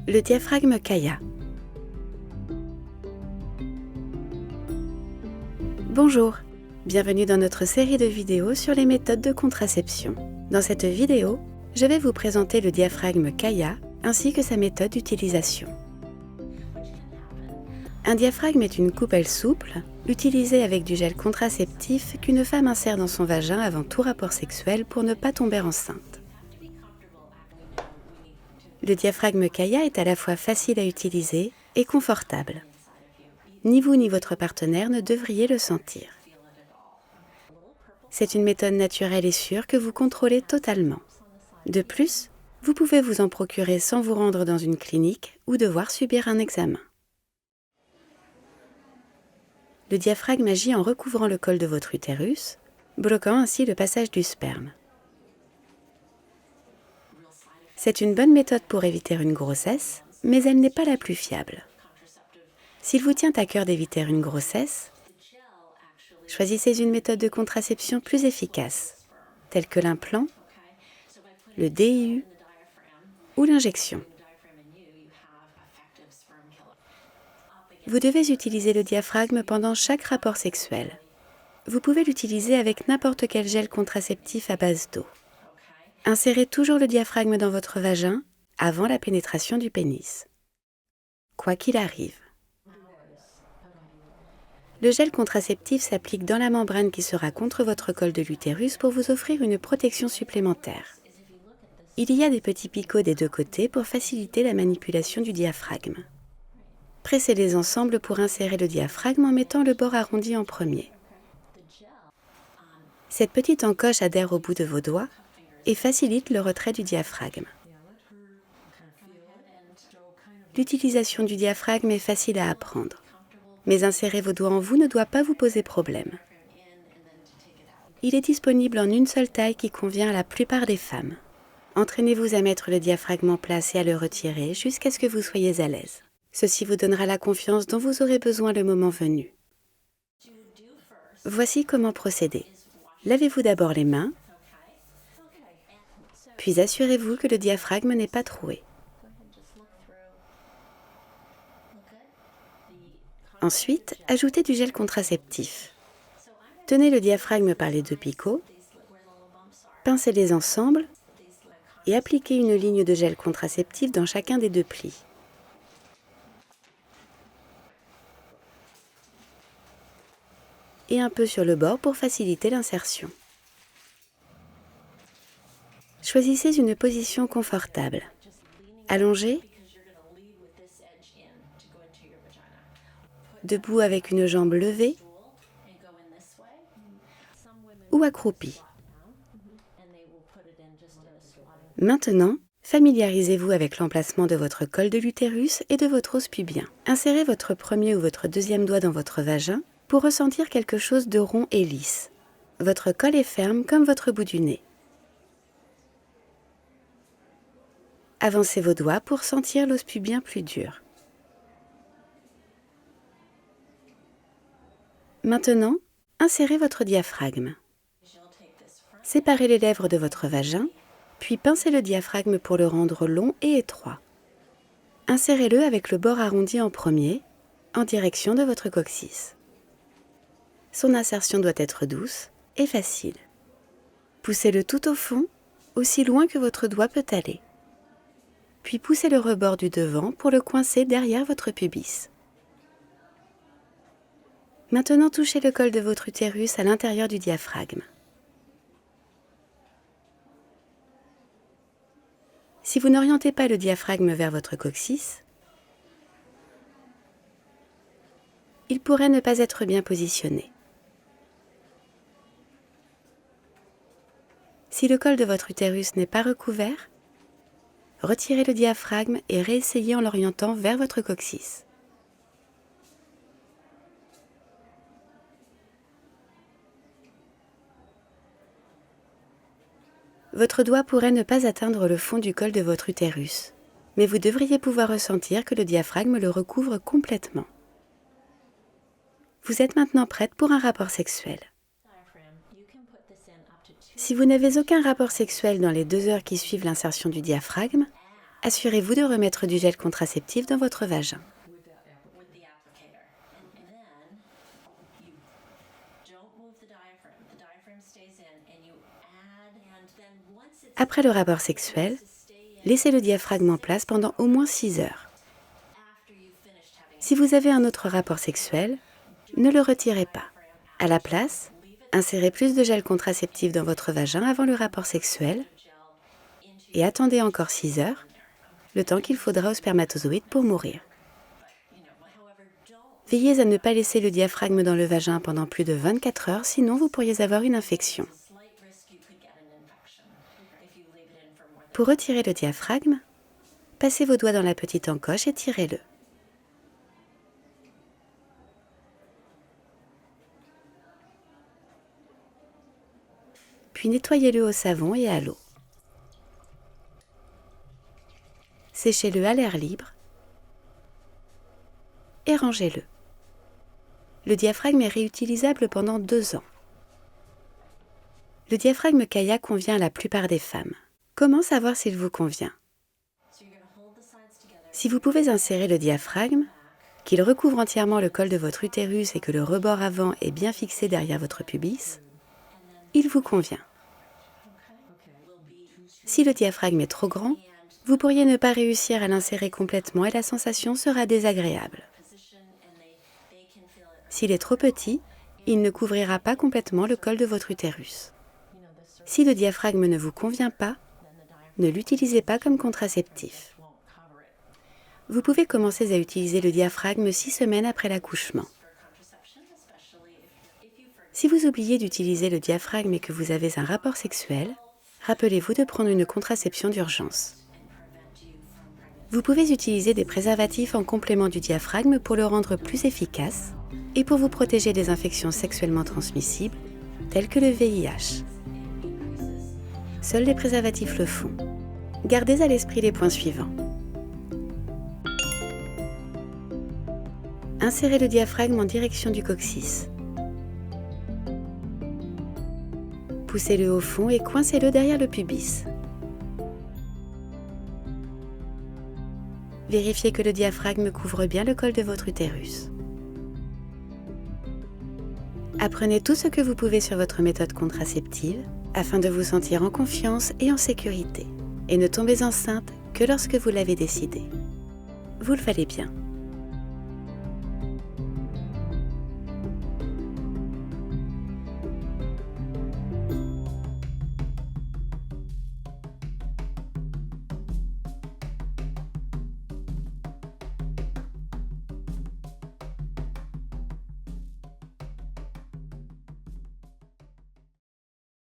Le diaphragme Kaya. Bonjour, bienvenue dans notre série de vidéos sur les méthodes de contraception. Dans cette vidéo, je vais vous présenter le diaphragme Kaya ainsi que sa méthode d'utilisation. Un diaphragme est une coupelle souple, utilisée avec du gel contraceptif qu'une femme insère dans son vagin avant tout rapport sexuel pour ne pas tomber enceinte. Le diaphragme Kaya est à la fois facile à utiliser et confortable. Ni vous ni votre partenaire ne devriez le sentir. C'est une méthode naturelle et sûre que vous contrôlez totalement. De plus, vous pouvez vous en procurer sans vous rendre dans une clinique ou devoir subir un examen. Le diaphragme agit en recouvrant le col de votre utérus, bloquant ainsi le passage du sperme. C'est une bonne méthode pour éviter une grossesse, mais elle n'est pas la plus fiable. S'il vous tient à cœur d'éviter une grossesse, choisissez une méthode de contraception plus efficace, telle que l'implant, le DIU ou l'injection. Vous devez utiliser le diaphragme pendant chaque rapport sexuel. Vous pouvez l'utiliser avec n'importe quel gel contraceptif à base d'eau. Insérez toujours le diaphragme dans votre vagin avant la pénétration du pénis. Quoi qu'il arrive. Le gel contraceptif s'applique dans la membrane qui sera contre votre col de l'utérus pour vous offrir une protection supplémentaire. Il y a des petits picots des deux côtés pour faciliter la manipulation du diaphragme. Pressez-les ensemble pour insérer le diaphragme en mettant le bord arrondi en premier. Cette petite encoche adhère au bout de vos doigts et facilite le retrait du diaphragme. L'utilisation du diaphragme est facile à apprendre, mais insérer vos doigts en vous ne doit pas vous poser problème. Il est disponible en une seule taille qui convient à la plupart des femmes. Entraînez-vous à mettre le diaphragme en place et à le retirer jusqu'à ce que vous soyez à l'aise. Ceci vous donnera la confiance dont vous aurez besoin le moment venu. Voici comment procéder. Lavez-vous d'abord les mains, puis assurez-vous que le diaphragme n'est pas troué. Ensuite, ajoutez du gel contraceptif. Tenez le diaphragme par les deux picots, pincez-les ensemble et appliquez une ligne de gel contraceptif dans chacun des deux plis. Et un peu sur le bord pour faciliter l'insertion. Choisissez une position confortable. Allongé, debout avec une jambe levée ou accroupi. Maintenant, familiarisez-vous avec l'emplacement de votre col de l'utérus et de votre os pubien. Insérez votre premier ou votre deuxième doigt dans votre vagin pour ressentir quelque chose de rond et lisse. Votre col est ferme comme votre bout du nez. Avancez vos doigts pour sentir l'os pubien plus dur. Maintenant, insérez votre diaphragme. Séparez les lèvres de votre vagin, puis pincez le diaphragme pour le rendre long et étroit. Insérez-le avec le bord arrondi en premier, en direction de votre coccyx. Son insertion doit être douce et facile. Poussez-le tout au fond, aussi loin que votre doigt peut aller. Puis poussez le rebord du devant pour le coincer derrière votre pubis. Maintenant, touchez le col de votre utérus à l'intérieur du diaphragme. Si vous n'orientez pas le diaphragme vers votre coccyx, il pourrait ne pas être bien positionné. Si le col de votre utérus n'est pas recouvert, retirez le diaphragme et réessayez en l'orientant vers votre coccyx. Votre doigt pourrait ne pas atteindre le fond du col de votre utérus, mais vous devriez pouvoir ressentir que le diaphragme le recouvre complètement. Vous êtes maintenant prête pour un rapport sexuel. Si vous n'avez aucun rapport sexuel dans les 2 heures qui suivent l'insertion du diaphragme, assurez-vous de remettre du gel contraceptif dans votre vagin. Après le rapport sexuel, laissez le diaphragme en place pendant au moins 6 heures. Si vous avez un autre rapport sexuel, ne le retirez pas. À la place, insérez plus de gel contraceptif dans votre vagin avant le rapport sexuel et attendez encore 6 heures, le temps qu'il faudra au spermatozoïde pour mourir. Veillez à ne pas laisser le diaphragme dans le vagin pendant plus de 24 heures, sinon vous pourriez avoir une infection. Pour retirer le diaphragme, passez vos doigts dans la petite encoche et tirez-le. Puis nettoyez-le au savon et à l'eau. Séchez-le à l'air libre et rangez-le. Le diaphragme est réutilisable pendant 2 ans. Le diaphragme Kaya convient à la plupart des femmes. Comment savoir s'il vous convient? Si vous pouvez insérer le diaphragme, qu'il recouvre entièrement le col de votre utérus et que le rebord avant est bien fixé derrière votre pubis, il vous convient. Si le diaphragme est trop grand, vous pourriez ne pas réussir à l'insérer complètement et la sensation sera désagréable. S'il est trop petit, il ne couvrira pas complètement le col de votre utérus. Si le diaphragme ne vous convient pas, ne l'utilisez pas comme contraceptif. Vous pouvez commencer à utiliser le diaphragme 6 semaines après l'accouchement. Si vous oubliez d'utiliser le diaphragme et que vous avez un rapport sexuel, rappelez-vous de prendre une contraception d'urgence. Vous pouvez utiliser des préservatifs en complément du diaphragme pour le rendre plus efficace et pour vous protéger des infections sexuellement transmissibles, telles que le VIH. Seuls les préservatifs le font. Gardez à l'esprit les points suivants. Insérez le diaphragme en direction du coccyx. Poussez-le au fond et coincez-le derrière le pubis. Vérifiez que le diaphragme couvre bien le col de votre utérus. Apprenez tout ce que vous pouvez sur votre méthode contraceptive afin de vous sentir en confiance et en sécurité. Et ne tombez enceinte que lorsque vous l'avez décidé. Vous le valez bien.